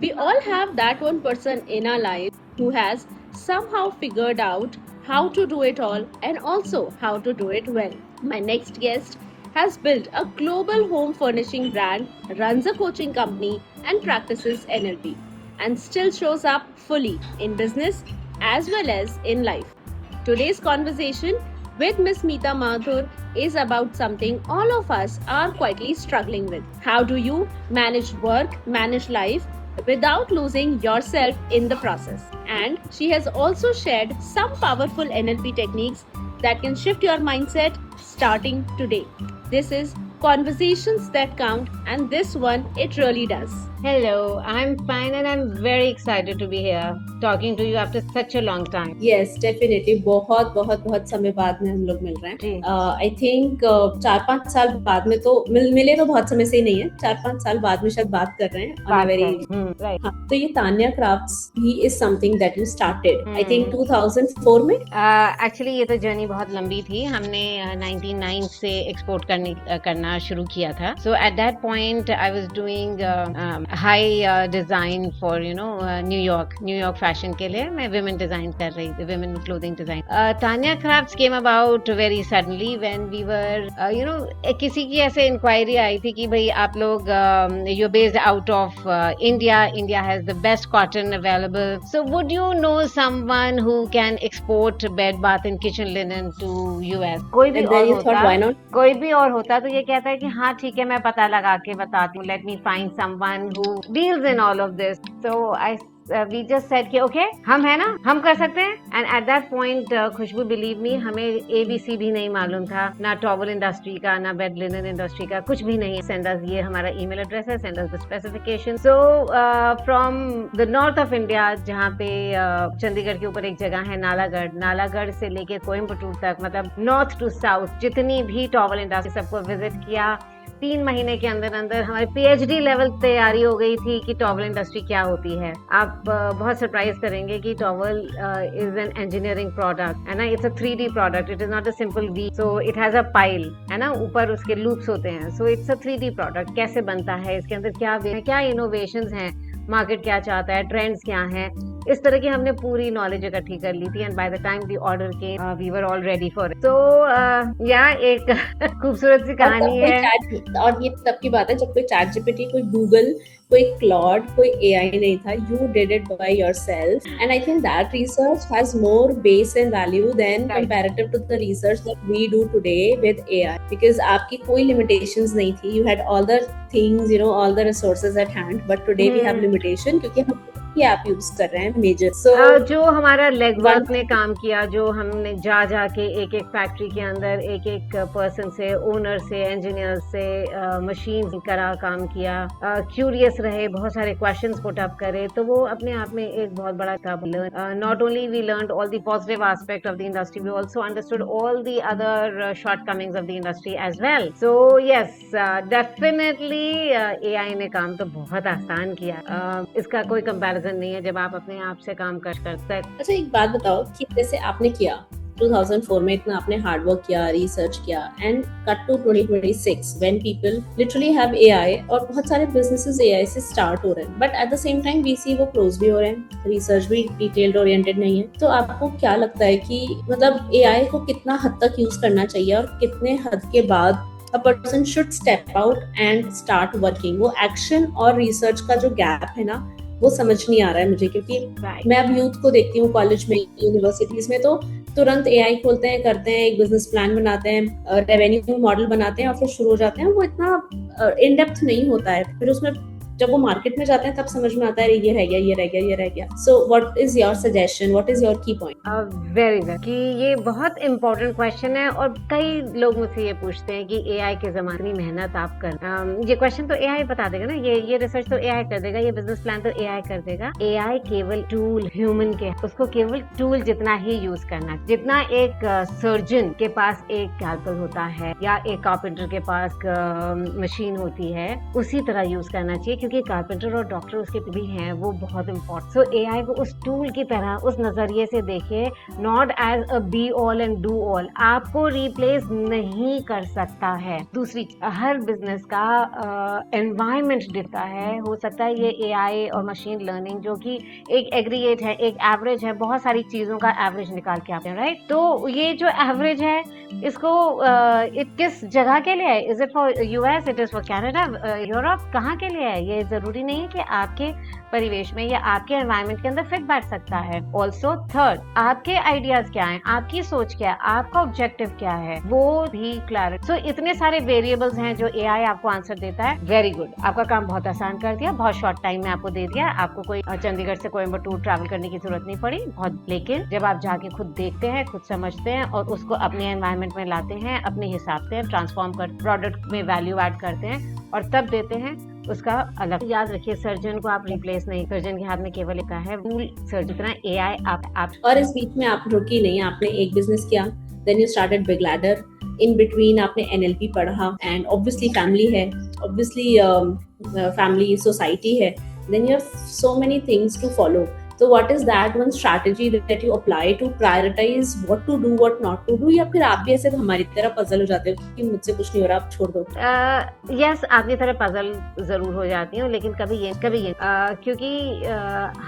We all have that one person in our life who has somehow figured out how to do it all and also how to do it well. My next guest has built a global home furnishing brand, runs a coaching company, and practices NLP, and still shows up fully in business as well as in life. Today's conversation with Miss Meeta Mathur is about something all of us are quietly struggling with. How do you manage work, manage life without losing yourself in the process? And she has also shared some powerful NLP techniques that can shift your mindset starting today. This is Conversations That Count, and this one, it really does. Hello, I'm fine and I'm very excited to be here talking to you after such a long time. Yes, definitely. बहुत बहुत बहुत समय बाद में हम लोग मिल रहे जी। हैं। आई थिंक 4-5 साल बाद में तो मिले तो बहुत समय से ही नहीं है, 4-5 साल बाद में शायद बात कर रहे हैं on a very right. हाँ, तो ये तान्या क्राफ्ट्स भी is something that you started I think 2004 में। एक्चुअली ये तो जर्नी बहुत लंबी थी। हमने 99 से एक्सपोर्ट करना शुरू किया था। So at that point I was doing high design for New York fashion के लिए मैं विमेन डिजाइन कर रही थी, women clothing design. Tanya crafts came about very suddenly when we were किसी की ऐसे इंक्वायरी आई थी कि भाई आप लोग you based out of India has the best cotton available, so would you know someone who can export bed bath and kitchen linen to US? कोई भी और होता तो ये कहता है कि हाँ ठीक है, मैं पता लगा के बताती हूँ, let me find someone who deals in all of this. So I we just said कि okay, हम है ना, हम कर सकते हैं। and at that point Khushboo believe me, हमें ABC भी नहीं मालूम था, ना टॉवल इंडस्ट्री का, ना बेड लिनन इंडस्ट्री का, कुछ भी नहीं। send us, ये हमारा ईमेल एड्रेस है, send us the specification। so from the north of India, जहाँ पे चंडीगढ़ के ऊपर एक जगह है नालागढ़ से लेके कोयम्बटूर तक, मतलब नॉर्थ टू साउथ जितनी भी टॉवल इंडस्ट्री सबको विजिट किया। 3 महीने के अंदर हमारी PhD लेवल तैयारी हो गई थी कि टॉवल इंडस्ट्री क्या होती है। आप बहुत सरप्राइज करेंगे कि towel is an engineering product है ना, it's a 3D product, it is not a simple weave. So it has a pile है ना, ऊपर उसके लूप्स होते हैं। So it's a 3D product. कैसे बनता है, इसके अंदर क्या इनोवेशंस हैं, मार्केट क्या चाहता है, ट्रेंड्स क्या हैं, इस तरह की हमने पूरी नॉलेज इकट्ठी कर ली थी। And by the time the order के we were all ready for it. तो या एक खूबसूरत सी कहानी है। और ये तब की बात है जब कोई चैट जीपीटी, कोई गूगल, कोई क्लॉड, कोई AI नहीं था। You did it by yourself, and I think that research has more base and value than comparative to the research that we do today with AI, because आपकी कोई limitations नहीं थी। You had all the things, all the resources at hand, but today we have limitation क्योंकि हम app use कर रहे हैं major. जो हमारा लेग वर्क ने काम किया, जो हमने जा के एक फैक्ट्री के अंदर एक पर्सन से, ओनर से, इंजीनियर से, मशीन करा काम किया, क्यूरियस रहे, बहुत सारे क्वेश्चंस पुट अप करे, तो वो अपने आप में एक बहुत बड़ा काम। Not only we learned all the positive aspect of the industry, we also understood all the other shortcomings of the industry as well. So yes, definitely AI ने काम तो बहुत आसान किया। इसका कोई कंपैरिजन नहीं है जब आप अपने आप से काम कर सकते हैं। अच्छा, एक बात बताओ कि जैसे आपने किया 2004 में, इतना आपने हार्ड वर्क किया, रिसर्च किया, and cut to 2026 when people literally have AI और बहुत सारे बिजनेसेस AI से स्टार्ट हो रहे हैं, but at the same time VC वो क्लोज भी हो रहे हैं, रिसर्च भी डिटेल्ड ओरिएंटेड नहीं है। तो आपको क्या लगता है कि मतलब AI को कितना हद तक यूज करना चाहिए और कितने हद के बाद a person should step out and start working? वो एक्शन और रिसर्च का जो गैप है ना, वो समझ नहीं आ रहा है मुझे, क्योंकि मैं अब यूथ को देखती हूँ कॉलेज में, यूनिवर्सिटीज में, तो तुरंत AI खोलते हैं, करते हैं, एक बिजनेस प्लान बनाते हैं, रेवेन्यू मॉडल बनाते हैं और फिर शुरू हो जाते हैं। वो इतना इन डेप्थ नहीं होता है। फिर उसमें जब वो मार्केट में जाते हैं तब समझ में आता है ये रह गया। So what is your suggestion, what is your की पॉइंट? वेरी वेल, कि ये बहुत इंपॉर्टेंट क्वेश्चन है और कई लोग मुझसे ये पूछते हैं कि AI के जमाने में मेहनत आप कर, ये क्वेश्चन तो AI बता देगा ना, ये रिसर्च तो AI कर देगा, ये बिजनेस प्लान तो AI कर देगा। AI केवल टूल, ह्यूमन के, उसको केवल टूल जितना ही यूज करना, जितना एक सर्जन के पास एक कैलकुल होता है या एक कारपेंटर के पास मशीन होती है, उसी तरह यूज करना चाहिए। क्योंकि कारपेंटर और डॉक्टर उसके भी हैं, वो बहुत इम्पोर्टेंट। सो एआई को उस टूल की तरह, उस नजरिए से देखिए, not as a be all and do all. आपको रिप्लेस नहीं कर सकता है। दूसरी, हर बिजनेस का एनवायरमेंट दिखता है। हो सकता है ये एआई और मशीन लर्निंग जो कि एक एग्रीगेट है, एक एवरेज है, बहुत सारी चीजों का एवरेज निकाल के आते हैं, राइट? तो ये जो एवरेज है, इसको किस जगह के लिए है? Is it for US, it is for Canada, Europe, कहाँ के लिए है? ये जरूरी नहीं है कि आपके परिवेश में या आपके एनवायरनमेंट के अंदर फिट बैठ सकता है। ऑल्सो थर्ड, आपके आइडियाज क्या है, आपकी सोच क्या है, आपका ऑब्जेक्टिव क्या है, वो भी क्लैरिटी। सो इतने सारे वेरिएबल्स हैं जो एआई आपको आंसर देता है। वेरी गुड, आपका काम बहुत आसान कर दिया, बहुत शॉर्ट टाइम में आपको दे दिया। आपको कोई चंडीगढ़ से कोयम्बटूर ट्रैवल करने की जरूरत नहीं पड़ी बहुत। लेकिन जब आप जाके खुद देखते हैं, खुद समझते हैं और उसको अपने एनवायरनमेंट में लाते हैं, अपने हिसाब से ट्रांसफॉर्म कर प्रोडक्ट में वैल्यू ऐड करते हैं और तब देते हैं, उसका अलग। याद रखिए, सर्जन को आप रिप्लेस नहीं, सर्जन के हाथ में केवल एक है टूल, सर्जन इतना एआई आप। और इस बीच में आप रुकी नहीं, आपने एक बिजनेस किया, then you started big ladder, in between आपने एनएलपी पढ़ा, एंड ऑब्वियसली फैमिली है, ऑब्वियसली फैमिली सोसाइटी है, then you have so many things to follow. So what is that one strategy that you apply to prioritize what to do, what not to do? या फिर आप भी ऐसे हमारी तरह puzzle हो जाते हो कि मुझसे कुछ नहीं हो रहा, आप छोड़ दो? यस, आपकी तरह पजल जरूर हो जाती हूँ, लेकिन कभी ये क्योंकि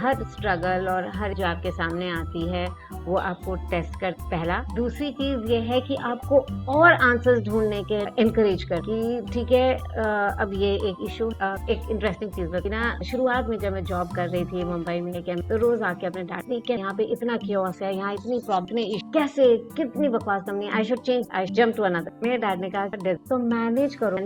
हर स्ट्रगल और हर जो आपके सामने आती है वो आपको टेस्ट कर। पहला, दूसरी चीज ये है कि आपको और आंसर्स ढूंढने के एनकरेज कर कि ठीक है, अब ये एक इशू, एक इंटरेस्टिंग चीज बता ना, शुरुआत में जब मैं जॉब कर रही थी मुंबई में, तो रोज आके अपने डैड ने, क्या यहाँ पे इतना क्योस है, यहाँ इतनी प्रॉब्लम, कैसे, कितनी बकवास company, I should change, I jump to another. मेरे डैड ने कहा तो मैनेज करो।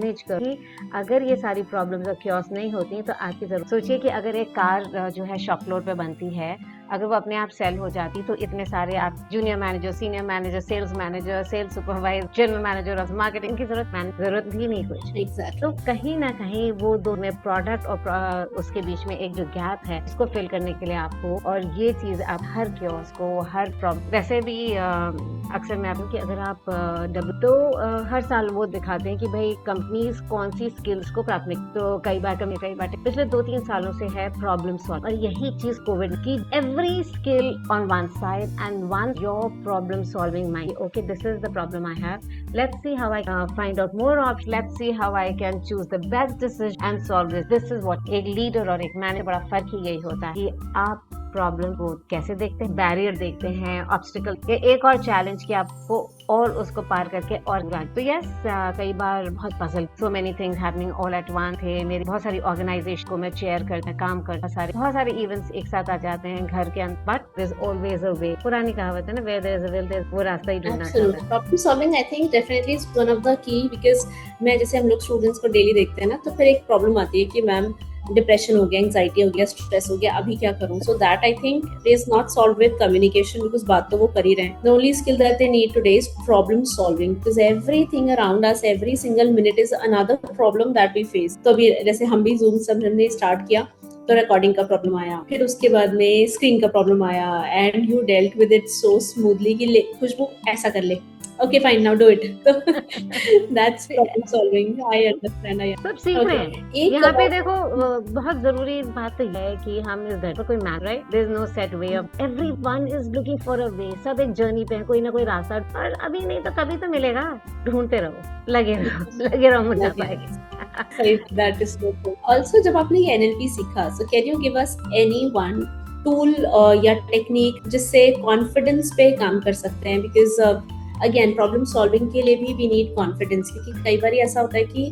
अगर ये सारी प्रॉब्लम्स और क्योस नहीं होती तो आपकी जरूरत, सोचिए कि अगर एक कार जो है शॉप फ्लोर पे बनती है, अगर वो अपने आप सेल हो जाती तो इतने सारे आप junior manager, senior manager, sales manager, sales supervisor, general manager of marketing की जरूरत भी नहीं कुछ। Exactly. तो कहीं ना कहीं वो दो में प्रोडक्ट और उसके बीच में एक जो गैप है, उसको फिल करने के लिए आपको, और ये चीज आप हर क्योस को, हर प्रॉब्लम, वैसे भी अक्सर मैं आपको कि अगर आप हर साल वो दिखाते हैं कि भाई कंपनीज कौन सी स्किल्स को प्राथमिक, तो कई बार पिछले 2-3 सालों से है प्रॉब्लम सॉल्व, और यही चीज कोविड की, every skill on one side and once your problem solving mind. Okay, this is the problem I have. Let's see how I find out more options. Let's see how I can choose the best decision and solve this. This is what एक leader और एक manager बड़ा फर्क ही यही होता है कि आप प्रॉब्लम को कैसे देखते हैं, बैरियर देखते हैं, ऑब्स्टिकल, ये एक और चैलेंज कि आपको और उसको पार करके और तो यस, कई बार बहुत puzzle, so many things happening all at one थे। मेरी बहुत सारी ऑर्गेनाइजेशन को मैं चेयर करता, काम करता, बहुत सारे इवेंट्स एक साथ आ जाते हैं घर के अंदर, but there is always a way. पुरानी कहावत है ना, where there is a will there, वो रास्ता ही ढूंढना चाहिए। Problem solving I think definitely is one of the key, because मैं जैसे हम लोग स्टूडेंट्स को डेली देखते हैं ना, तो फिर एक प्रॉब्लम आती है कि मैम डिप्रेशन हो गया, एंजाइटी हो गया, स्ट्रेस हो गया, अभी क्या करूं? So that I think is not solve with communication, because बात तो वो कर ही रहे हैं। The only skill that they need today is problem solving, because everything around us, every single minute is another problem that we face. तो अभी जैसे हम भी जूम सब हमने स्टार्ट किया तो रिकॉर्डिंग का प्रॉब्लम आया, फिर उसके बाद में स्क्रीन का प्रॉब्लम आया, and you dealt with it so smoothly कि ले खुशबू ऐसा कर ले, okay fine now do it. That's problem solving. I understand. सब सीख रहे हैं। यहाँ पे देखो, बहुत जरूरी बात तो है कि हम इस घर पर कोई map, right, there is no set way of, everyone is looking for a way, सब एक जर्नी पे है, कोई ना कोई रास्ता, और अभी नहीं तो कभी तो मिलेगा, ढूंढते रहो, लगे रहो मुझे पाएंगे। That is so cool. Also जब आपने ये NLP सीखा, so can you give us any one tool या टेक्निक जिससे कॉन्फिडेंस पे काम कर सकते हैं? बिकॉज अगेन प्रॉब्लम सॉल्विंग के लिए भी वी नीड कॉन्फिडेंस, क्योंकि कई बार ऐसा होता है कि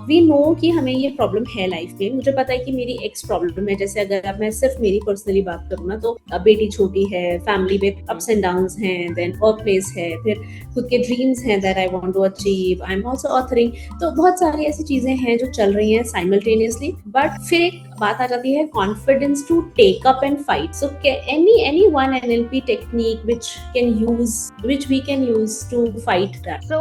वी नो कि हमें ये प्रॉब्लम है लाइफ में, मुझे पता है कि मेरी एक्स प्रॉब्लम है, जैसे अगर अब मैं सिर्फ मेरी पर्सनली बात करूँ ना, तो बेटी छोटी है, फैमिली में अप्स एंड डाउन्स हैं, देन वर्क प्लेस है, फिर खुद के ड्रीम्स हैं that I want to achieve, I am also authoring, तो बहुत सारी ऐसी चीजें हैं जो चल रही हैं साइमल्टेनियसली, बट फिर एक बात आ जाती है confidence to take up and fight. So any one NLP technique which we can use to fight that? So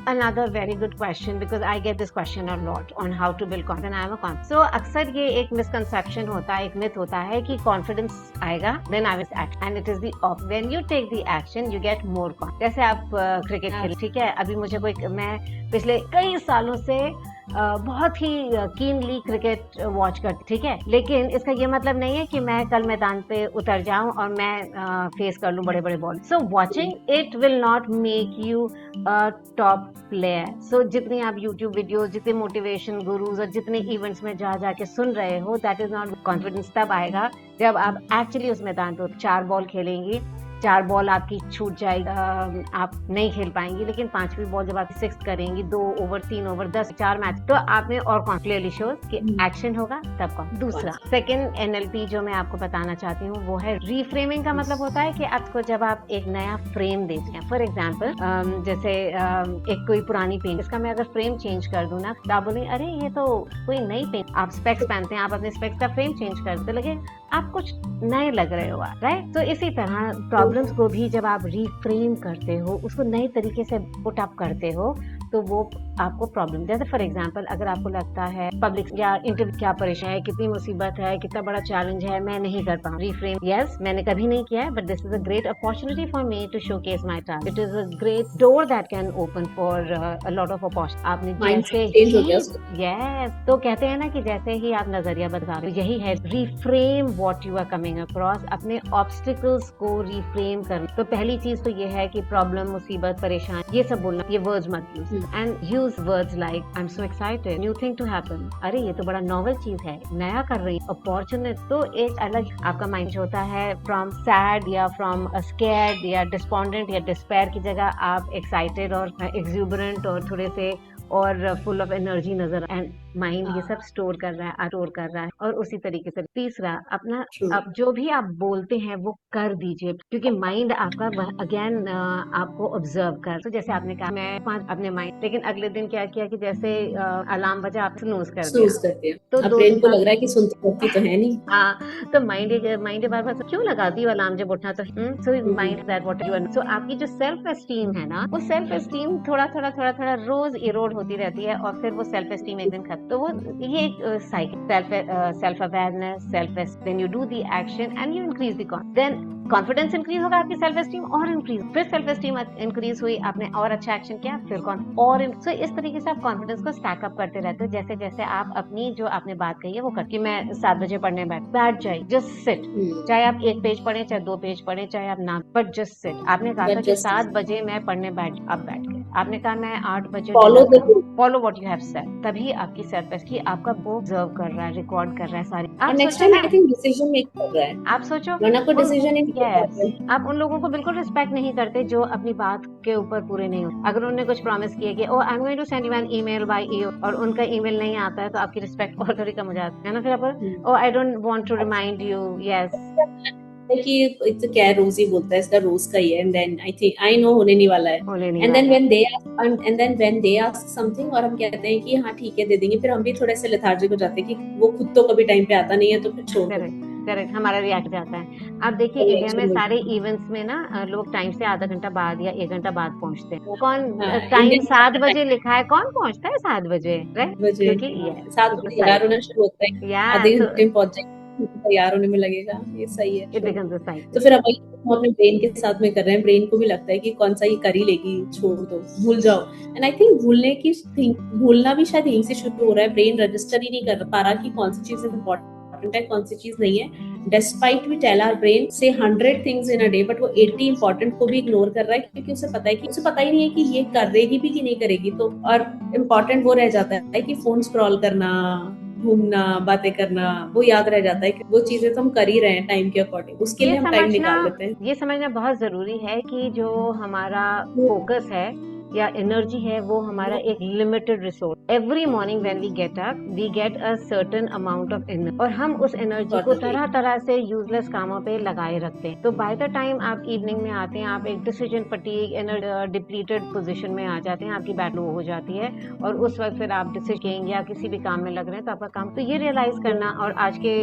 another very good question, because I get this question a lot on how to build confidence. I am a confident. So अक्सर ये एक misconception होता है, एक myth होता है कि confidence आएगा then I will act, and it is the opposite. When you take the action you get more confidence. जैसे आप क्रिकेट खेल, ठीक है, अभी मुझे मैं पिछले कई सालों से बहुत ही कीनली क्रिकेट वॉच करती, ठीक है, लेकिन इसका ये मतलब नहीं है कि मैं कल मैदान पे उतर जाऊं और मैं फेस कर लूं बड़े बड़े ball. So watching it will not make you top player. So जितनी आप यूट्यूब वीडियोस, जितने मोटिवेशन गुरुज और जितने इवेंट्स में जा जाके सुन रहे हो, दैट इज नॉट कॉन्फिडेंस। तब आएगा जब आप एक्चुअली उस मैदान पे 4 बॉल खेलेंगी, 4 बॉल आपकी छूट जाएगी, आप नहीं खेल पाएंगी, लेकिन 5वीं बॉल जब आप 6 करेंगी, 2 ओवर 3 ओवर 10 4 मैच, तो आप में और क्लियरली शोज कि एक्शन होगा तब कौन। दूसरा सेकंड एनएलपी जो मैं आपको बताना चाहती हूँ वो है रीफ्रेमिंग का। मतलब होता है कि आपको जब आप एक नया फ्रेम देते हैं, फॉर एग्जाम्पल जैसे एक कोई पुरानी पेंट, इसका मैं अगर फ्रेम चेंज कर दूं ना, तो आप बोलेंगे अरे ये तो कोई नई पेंट। आप स्पेक्स पहनते हैं, आप अपने स्पेक्स का फ्रेम चेंज करते लगे आप कुछ नए लग रहे हो, राइट। तो इसी तरह प्रॉब्लम्स को भी जब आप रिफ्रेम करते हो, उसको नए तरीके से पुट अप करते हो, तो वो आपको प्रॉब्लम, जैसे फॉर एग्जांपल अगर आपको लगता है पब्लिक या इंटरव्यू क्या परेशान है, कितनी मुसीबत है, कितना बड़ा चैलेंज है, मैं नहीं कर पाऊँ रिफ्रेम, यस मैंने कभी नहीं किया है, but this is a great opportunity for me to showcase my talent. It is a great door that can open for a lot of opportunity. आपने जैसे ही यस, तो कहते हैं ना कि जैसे ही आप नजरिया बदला रहे हो, यही है reframe what you are coming across, अपने ऑब्स्टिकल्स को रिफ्रेम करना। तो पहली चीज तो ये है कि प्रॉब्लम, मुसीबत, परेशान, ये सब बोलना, ये वर्ड्स मत use, and use words like I am so excited, new thing to happen, अरे ये तो बड़ा नॉवल चीज है, नया कर रही, अपॉर्चुनिटी। तो एक अलग आपका माइंड होता है, फ्रॉम सैड या फ्रॉम स्कैर्ड या डिस्पॉन्डेंट या डिस्पेयर की जगह आप एक्साइटेड और एक्सुबरेंट और थोड़े से और फुल ऑफ एनर्जी नजर, एंड माइंड ये सब स्टोर कर रहा है, स्टोर कर रहा है। और उसी तरीके से तीसरा, अपना अब जो भी आप बोलते हैं वो कर दीजिए, क्योंकि माइंड आपका अगेन आपको ऑब्जर्व कर। तो जैसे आपने कहा मैं अपने माइंड, लेकिन अगले दिन क्या किया कि जैसे अलार्म बजा, आप स्नूज कर दिया, तो अब ब्रेन को लग रहा है कि सुनती तो है नहीं। हाँ, तो माइंड बार बार क्यों लगाती हो अलार्म जब उठना, तो so mind that what you are. So आपकी जो सेल्फ एस्टीम है ना, वो सेल्फ एस्टीम थोड़ा रोज इरोड होती रहती है, और फिर वो सेल्फ एस्टीम एक दिन खत्म। तो वो ये एक cycle, self awareness, then you do the action and you increase the then confidence increase होगा, आपकी सेल्फ एस्टीम और इंक्रीज, फिर सेल्फ एस्टीम इंक्रीज हुई, आपने और अच्छा एक्शन किया, फिर और सो इस तरीके से आप कॉन्फिडेंस को स्टैक अप करते रहते हो। जैसे जैसे आप अपनी जो आपने बात कही है वो करके, मैं 7 बजे पढ़ने बैठ जाए, जस्ट सिट, चाहे आप 1 पेज पढ़े, चाहे 2 पेज पढ़े, चाहे आप ना, बट जस्ट सिट। आपने कहा था कि 7 बजे मैं पढ़ने बैठ, अब बैठ गए। आपने कहा मैं 8 बजे, follow what you have said, तभी आपकी सेल्फ एस्टीम आपका वो ऑब्जर्व कर रहा है, रिकॉर्ड कर रहा है सारी। आप next time I think decision make कर रहा है, आप सोचो, वरना कोई डिसीजन नहीं yes, आप उन लोगों को बिल्कुल रिस्पेक्ट नहीं करते जो अपनी बात के ऊपर पूरे नहीं होते। अगर उन्होंने कुछ प्रॉमिस किया कि oh I am going to send you an email by EOD, और उनका ईमेल नहीं आता है, तो आपकी रिस्पेक्ट और थोड़ी कम हो जाती है ना। फिर आप oh I don't want to remind you, yes कि इट्स क्या रोज ही बोलता है, इसका रोज का ही है, and then I think I know होने नहीं वाला है, and then when they ask something और हम कहते हैं कि हाँ ठीक है दे देंगे, फिर हम भी थोड़े से लेथार्जिक हो जाते हैं कि वो खुद तो कभी टाइम पे आता नहीं है, तो फिर छोड़ दो। करेक्ट, हमारा रिएक्ट जाता है। आप देखिए इंडिया में सारे इवेंट्स में ना लोग टाइम से आधा घंटा बाद या 1 घंटा बाद पहुंचते हैं। कौन टाइम 7 बजे लिखा है, कौन पहुंचता है 7 बजे, राइट? क्योंकि 7 बजे तैयार होना शुरू होता है, आधे घंटे में पहुंच जाएंगे, तैयार होने में लगेगा, ये सही है। तो फिर अब हम अपने ब्रेन के साथ में कर रहे हैं, ब्रेन को भी लगता है कि कौन सा ये कर ही लेगी, छोड़ दो, भूल जाओ। एंड आई थिंक भूलना भी शायद यहीं से शुरू हो रहा है, ब्रेन रजिस्टर ही नहीं कर पा रहा कि कौन सी चीज इम्पोर्टेंट है, कौन सी चीज नहीं है। Despite we tell our brain say 100 things in a day, but वो 80 important को भी इग्नोर कर रहा है, क्योंकि उसे पता ही नहीं है कि ये करेगी भी कि नहीं करेगी। तो और इम्पोर्टेंट वो रह जाता है कि फोन स्क्रॉल करना, घूमना, बातें करना, वो याद रह जाता है कि वो चीजें तो हम कर ही रहे हैं टाइम के अकॉर्डिंग, उसके लिए हम टाइम निकाल लेते हैं। ये समझना बहुत जरूरी है कि जो हमारा फोकस है या एनर्जी है, वो हमारा एक limited resource. Every morning when we get up, we get a certain amount of energy, और हम उस एनर्जी को तरह तरह से यूजलेस कामों पे लगाए रखते हैं। तो बाय द टाइम आप इवनिंग में आते हैं, आप एक डिसीजन फटीग, डिप्लीटेड पोजीशन में आ जाते हैं, आपकी बैटरी लो हो जाती है, और उस वक्त फिर आप डिसीजन या किसी भी काम में लग रहे हैं, तो आपका काम, तो ये रियलाइज करना, और आज के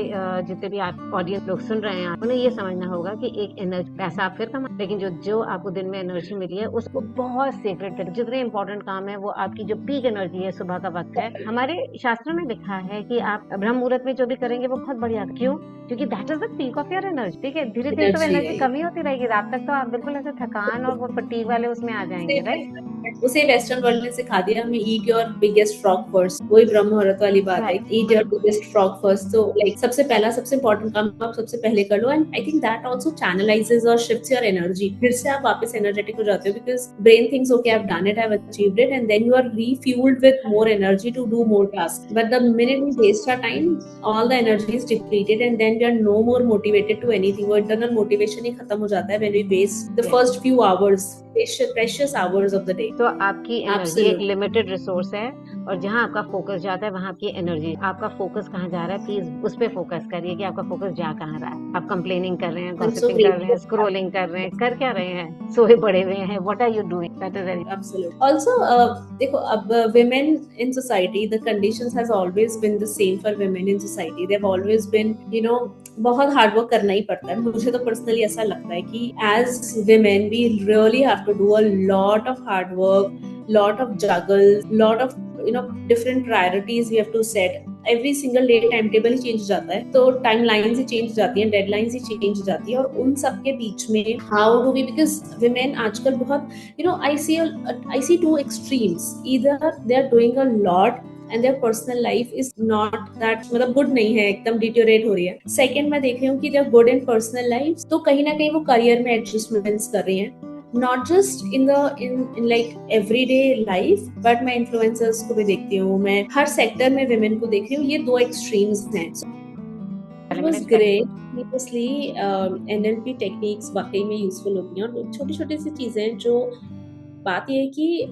जितने भी आप ऑडियंस लोग सुन रहे हैं, उन्हें ये समझना होगा कि एक एनर्जी, पैसा आप फिर कमा, लेकिन जो आपको दिन में एनर्जी मिली है उसको बहुत सीक्रेट, जितने इंपॉर्टेंट काम है वो आपकी जो पीक एनर्जी है, सुबह का वक्त है। हमारे शास्त्रों में लिखा है कि आप ब्रह्म मुहूर्त में जो भी करेंगे वो बहुत बढ़िया, क्यों? क्योंकि that is the peak of your energy. ठीक है, धीरे धीरे तो एनर्जी कमी होती रहेगी, रात तक तो आप बिल्कुल ऐसे थकान और वो फटीग वाले उसमें आ जाएंगे, राइट? उसे वेस्टर्न वर्ल्ड ने सिखा दिया हमें eat your biggest frog first, वही ब्रह्म मुहूर्त वाली बात है, eat your biggest frog first. तो लाइक सबसे पहला सबसे इंपॉर्टेंट काम आप सबसे पहले कर लो, and I think that also channelizes और शिफ्ट्स योर एनर्जी। फिर से आप वापस एनर्जेटिक हो जाते हो, because brain thinks okay I have done it, I have achieved it, and then you are refuelled with more energy to do more tasks. But the minute we waste our time, all the energy is depleted, and then we are no more motivated to anything. वो internal motivation ही खत्म हो जाता है when we waste the first few hours, precious hours of the day. तो आपकी energy एक limited resource है, और जहाँ आपका फोकस जाता है वहाँ आपकी एनर्जी, आपका फोकस कहाँ जा रहा है, प्लीज उस पे फोकस करिए कि आपका फोकस जा कहाँ रहा है। आप कंप्लेनिंग कर रहे हैं, गॉसिपिंग कर रहे हैं, स्क्रोलिंग कर रहे हैं, कर क्या रहे हैं, सोए पड़े हुए हैं, what are you doing? That is very absolute. Also देखो, अब women in society, the conditions has always been the same for women in society. They've always been, you know, बहुत हार्ड वर्क करना ही पड़ता है। मुझे तो पर्सनली ऐसा लगता है कि as women we really have to do a lot of hard work, lot of juggles, lot of different priorities we have to set. Every single day time table he change जाता है, तो time lines ही change जाती है, deadlines ही change जाती है, और उन सब के बीच में how do we, because women आजकल बहुत I see two extremes. Either they are doing a lot and their personal life is not that मतलब good नहीं है, एकदम डिटोरेट हो रही है. सेकंड मैं देख रही हूँ कि they are good in personal life, तो कहीं ना कहीं वो करियर में एडजस्टमेंट्स कर रही हैं, not just in like everyday life, but मैं influencers को भी देखती हूँ, मैं हर सेक्टर में women को देख रही हूँ. ये दो extremes हैं. It was great. Seriously, NLP techniques वाकई में यूजफुल होती हैं, और छोटी छोटी सी चीजें जो बात ये है कि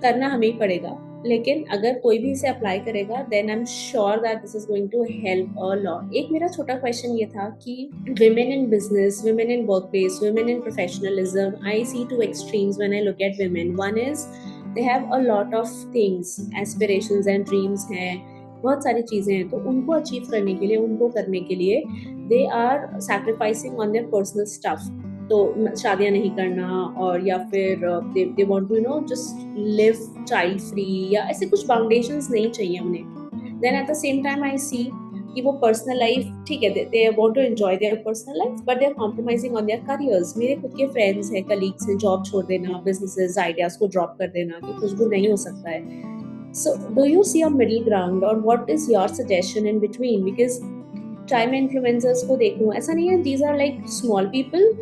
करना हमें ही पड़ेगा, लेकिन अगर कोई भी इसे अप्लाई करेगा then I am sure that this is going to help a lot. एक मेरा छोटा क्वेश्चन ये था कि women in business, women in workplace, women in professionalism, I see two extremes when I look at women. One is they have a lot of things, aspirations and dreams हैं, बहुत सारी चीजें हैं, तो उनको अचीव करने के लिए, उनको करने के लिए they are sacrificing on their personal stuff. तो शादियां नहीं करना, और या फिर they want to just live child free, या ऐसे कुछ फाउंडेशंस नहीं चाहिए उन्हें. Then at the same time I see कि वो पर्सनल लाइफ ठीक है, they want to enjoy their personal life, but they are compromising on their careers. मेरे खुद के फ्रेंड्स हैं, कलीग्स हैं, जॉब छोड़ देना, बिजनेसेस, आइडियाज को ड्रॉप कर देना कि खुशबू नहीं हो सकता है. So do you see a middle ground, or what is your suggestion in between? Because चाहे मैं influencers को देखूं, ऐसा नहीं है, these are like small people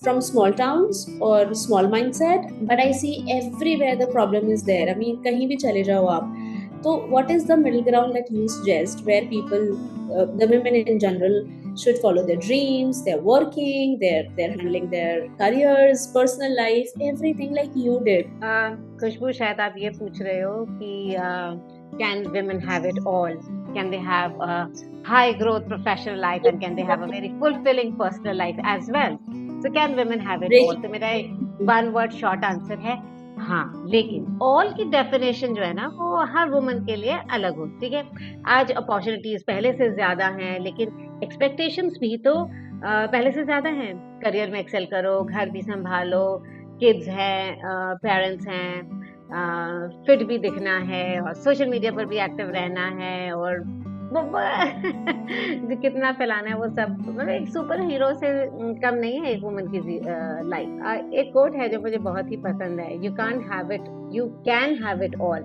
from small towns or small mindset, but I see everywhere the problem is there. I mean, कहीं भी चले जाओ आप, तो what is the middle ground that you suggest where people, the women in general, should follow their dreams, they're working, they're handling their careers, personal life, everything like you did? खुशबू, शायद आप ये पूछ रहे हो कि can women have it all? Can they have a high growth professional life, and can they have a very fulfilling personal life as well? So can women have it all? तो मेरा one word short answer है हाँ, लेकिन all की definition जो है ना, वो हर वुमन के लिए अलग हो. ठीक है, आज अपॉर्चुनिटीज पहले से ज्यादा हैं, लेकिन एक्सपेक्टेशंस भी तो पहले से ज्यादा हैं. करियर में एक्सेल करो, घर भी संभालो, किड्स हैं, पेरेंट्स हैं, फिट भी दिखना है, और सोशल मीडिया पर भी एक्टिव रहना है, और जो कितना फैलाना है वो सब. मतलब एक सुपर हीरो से कम नहीं है एक वुमन की लाइफ. एक कोट है जो मुझे बहुत ही पसंद है, you can have it all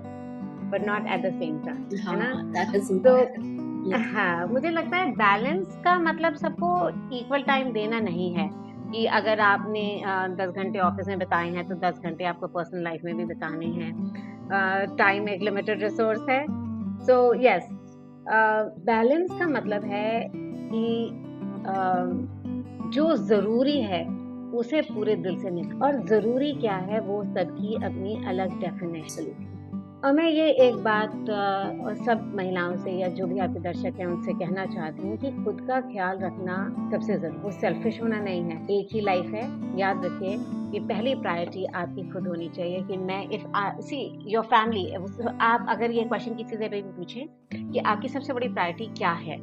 but not at the same time, है ना. तो हाँ, मुझे लगता है बैलेंस का मतलब सबको इक्वल टाइम देना नहीं है, कि अगर आपने 10 घंटे ऑफिस में बिताए हैं तो 10 घंटे आपको पर्सनल लाइफ में भी बिताने हैं. टाइम एक लिमिटेड रिसोर्स है. सो यस, बैलेंस का मतलब है कि जो जरूरी है उसे पूरे दिल से निकाल, और जरूरी क्या है वो सबकी अपनी अलग डेफिनेशन. और मैं ये एक बात और सब महिलाओं से, या जो भी आपके दर्शक हैं, उनसे कहना चाहती हूँ कि खुद का ख्याल रखना सबसे जरूरी. वो सेल्फिश होना नहीं है. एक ही लाइफ है, याद रखिए कि पहली प्रायोरिटी आपकी खुद होनी चाहिए. कि मैं सी योर फैमिली, आप अगर ये क्वेश्चन किसी से भी पूछें कि आपकी सबसे बड़ी प्रायोरिटी क्या है,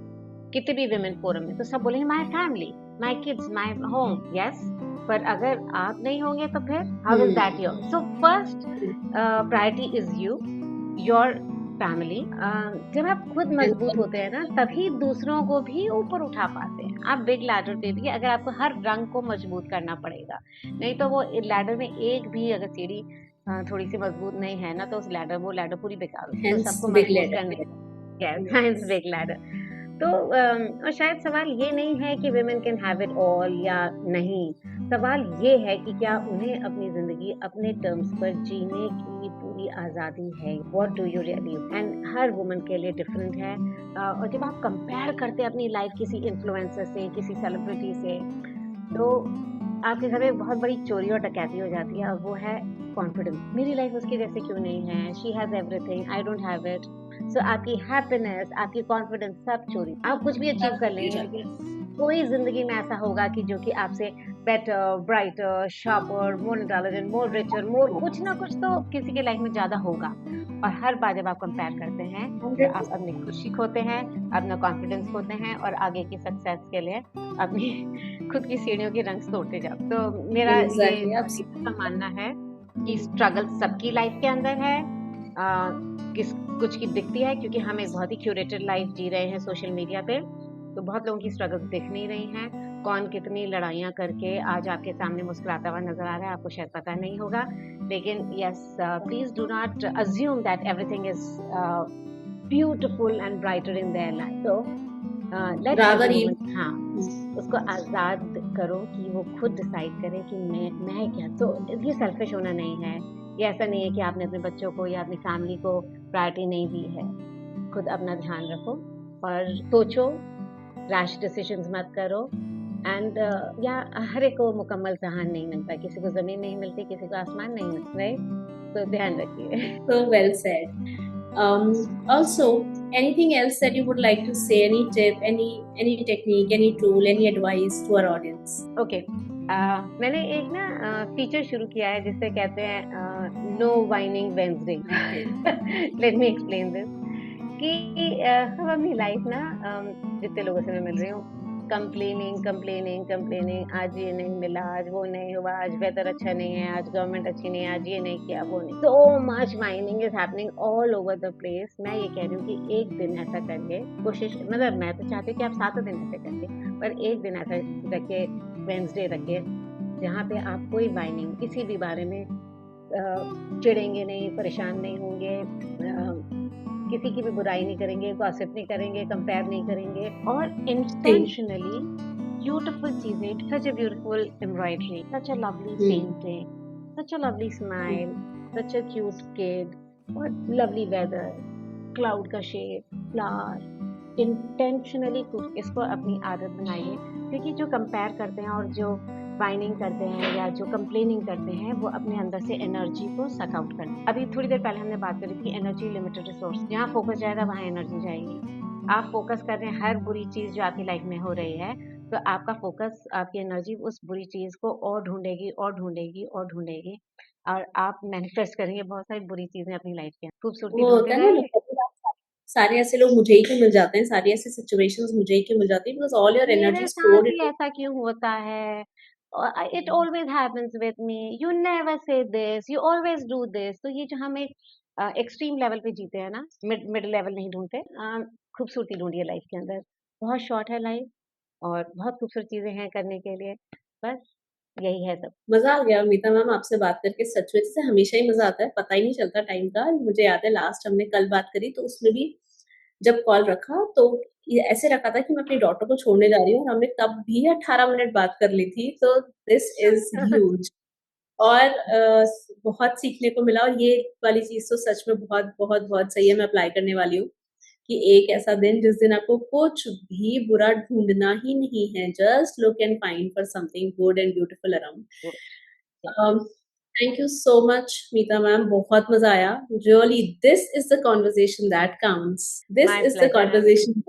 कितने भी विमेन फोरम में, तो सब बोलेंगे my family, my kids, my home. Yes, पर अगर आप नहीं होंगे तो फिर how is that your? So first priority is you, your family. जब आप खुद मजबूत होते हैं ना, तभी दूसरों को भी ऊपर उठा पाते हैं. आप बिग लैडर पे भी, अगर आपको हर रंग को मजबूत करना पड़ेगा, नहीं तो वो लैडर में एक भी अगर सीढ़ी थोड़ी सी मजबूत नहीं है ना, तो उस लैडर वो लैडर पूरी बेकार होगी। तो Hence सबको big मजबूत ladder. करने, यस, साइंस बिग लैडर। तो और शायद सवाल ये नहीं है कि women can have it all या नहीं, सवाल ये है कि क्या उन्हें अपनी जिंदगी अपने टर्म्स पर जीने की पूरी आजादी है। What do you really? And her woman के लिए डिफरेंट है। और जब आप कंपेयर करते हैं अपनी लाइफ किसी इन्फ्लुएंसर से, किसी सेलिब्रिटी से, तो आपके घर में बहुत बड़ी चोरी और डकैती हो जाती है, और वो है कॉन्फिडेंस। मेरी लाइफ उसके जैसे क्यों नहीं है, she has everything, I don't have it. So आपकी हैप्पीनेस, आपकी कॉन्फिडेंस सब चोरी। आप कुछ भी अचीव कर लेंगे, लेकिन कोई जिंदगी में ऐसा होगा कि जो कि आपसे better, brighter, sharper, more intelligent, more richer, more कुछ ना कुछ तो किसी के लाइफ में ज्यादा होगा। और हर बार जब आप कंपेयर करते हैं, तो आप अपनी खुशी खोते हैं, अपना कॉन्फिडेंस खोते हैं, और आगे की सक्सेस के लिए अपनी खुद की सीढ़ियों के रंग तोड़ते जाओ। तो मेरा ये Exactly. हमेशा मानना है कि स्ट्रगल सबकी लाइफ के अंदर है। किस कुछ की दिखती है, क्योंकि हम एक बहुत ही क्यूरेटेड लाइफ जी रहे हैं सोशल मीडिया पे, तो बहुत लोगों की स्ट्रगल्स दिख नहीं रही हैं। कौन कितनी लड़ाइयाँ करके आज आपके सामने मुस्कुराता हुआ नजर आ रहा है, आपको शायद पता नहीं होगा। लेकिन yes, please do not assume that everything is beautiful and brighter in their life. तो let Rather every even. Woman, हाँ, उसको आजाद करो कि वो खुद डिसाइड करे कि मैं क्या। तो ये सेल्फिश होना नहीं है, ये ऐसा नहीं है कि आपने अपने बच्चों को या अपनी फैमिली को प्रायोरिटी नहीं दी है। खुद अपना ध्यान रखो और सोचो, रैश डिसीजंस मत करो। एंड या हर एक को मुकम्मल जहान नहीं मिलता, किसी को जमीन नहीं मिलती, किसी को आसमान नहीं मिलता, राइट? तो ध्यान रखिए। So well said. Also, anything else that you would like to say? Any tip, any technique, any tool, any advice to our audience? Okay, मैंने एक ना फीचर शुरू किया है जिससे कहते हैं no whining Wednesday. Let me explain this कि हम अपनी लाइफ ना, जितने लोगों से मैं मिल रही हूँ, कंप्लेनिंग कंप्लेनिंग कंप्लेनिंग, आज ये नहीं मिला, आज वो नहीं हुआ, आज वेदर अच्छा नहीं है, आज गवर्नमेंट अच्छी नहीं है, आज ये नहीं किया, वो नहीं। So much mining is happening all over the place. मैं ये कह रही हूँ कि एक दिन ऐसा करिए, कोशिश, मतलब मैं तो चाहती हूँ कि आप 7 दिन ऐसे करिए, पर एक दिन ऐसा रखिए, वेंसडे रखिए, जहाँ पे आप कोई वाइनिंग किसी भी बारे में चिढ़ेंगे नहीं, परेशान नहीं होंगे, किसी की भी बुराई नहीं करेंगे, गॉसिप नहीं करेंगे, कंपेयर नहीं करेंगे, और इंटेंशनली ब्यूटीफुल चीजें, such a beautiful embroidery, such a lovely painting, such a lovely smile, such a cute kid, और लवली वेदर, क्लाउड का शेप, फ्लावर, इंटेंशनली कुछ इसको अपनी आदत बनाइए। क्योंकि जो कंपेयर करते हैं और जो वाइनिंग करते हैं या जो कंप्लेनिंग करते हैं, वो अपने अंदर से एनर्जी को सक आउट करते हैं। अभी थोड़ी देर पहले हमने बात करी थी एनर्जी लिमिटेड रिसोर्स, जहाँ फोकस जाएगा वहाँ एनर्जी जाएगी। आप फोकस कर रहे हैं हर बुरी चीज जो आपकी लाइफ में हो रही है, तो आपका फोकस, आपकी एनर्जी उस बुरी चीज को और ढूंढेगी और ढूंढेगी और ढूंढेगी, और आप मैनिफेस्ट करेंगे बहुत सारी बुरी चीजें अपनी लाइफ के। खूबसूरती वो होता ढूंढते है ना, जाइए। मतलब सारे ऐसे लोग मुझे ही क्यों मिल जाते हैं, सारी ऐसी सिचुएशंस मुझे ही क्यों मिल जाती है, बिकॉज ऑल योर एनर्जी मेरे इज साथ poured ही into. ऐसा क्यों होता है? It always happens with me, you never say this, you always do this. तो ये जो हम एक एक्सट्रीम लेवल पे जीते हैं ना, मिड लेवल नहीं ढूंढते। खूबसूरती ढूंढिए लाइफ के अंदर, बहुत शॉर्ट है लाइफ, और बहुत खूबसूरत चीजें हैं करने के लिए। बस यही है सब। मजा आ गया मीता मैम आपसे बात करके, सच में जैसे हमेशा ही मजा आता है, पता ही नहीं चलता टाइम का। मुझे याद है लास्ट हमने कल बात करी, तो उसमें भी जब कॉल रखा तो ये ऐसे रखा था कि मैं अपनी डॉटर को छोड़ने जा रही हूँ, और हमने तब भी 18 मिनट बात कर ली थी, तो दिस इज ह्यूज। और बहुत सीखने को मिला, और ये वाली चीज तो सच में बहुत बहुत बहुत सही है, मैं अप्लाई करने वाली हूँ कि एक ऐसा दिन जिस दिन आपको कुछ भी बुरा ढूंढना ही नहीं है, just look and find for something good and beautiful around. Thank you so much Meeta ma'am, बहुत मजा आया। Really this is the conversation that counts, this my is the pleasure. Conversation